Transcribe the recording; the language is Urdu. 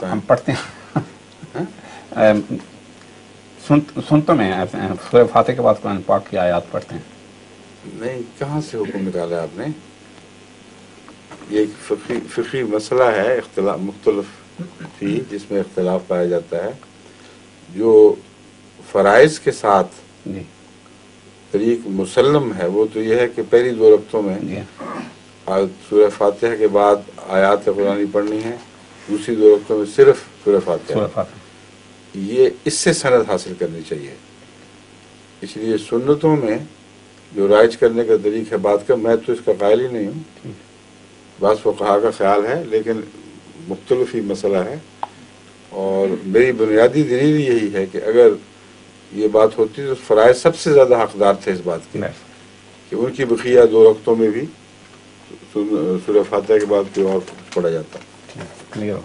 ہم پڑھتے ہیں سن تو میں سورہ فاتحہ کے بعد قرآن پاک کی آیات پڑھتے ہیں. نہیں، کہاں سے حکم نکالا آپ نے؟ یہ ایک فقہی مسئلہ ہے، اختلاف مختلف فی جس میں اختلاف پایا جاتا ہے. جو فرائض کے ساتھ جی طریق مسلم ہے وہ تو یہ ہے کہ پہلی 2 رکعتوں میں جی سورہ فاتحہ کے بعد آیات قرآنی پڑھنی ہے، دوسری 2 رکعتوں میں صرف سورہ فاتحہ. سورہ فاتحہ یہ اس سے سند حاصل کرنی چاہیے. اس لیے سنتوں میں جو رائج کرنے کا طریق ہے بات کا، میں تو اس کا قائل ہی نہیں ہوں، بعض فقہا کا خیال ہے، لیکن مختلف ہی مسئلہ ہے. اور میری بنیادی دلیل یہی ہے کہ اگر یہ بات ہوتی تو فرائض سب سے زیادہ حقدار تھے اس بات کے کہ ان کی بقیہ 2 رکعتوں میں بھی سورہ فاتحہ کے بعد کوئی اور پڑھا جاتا. کلیئر.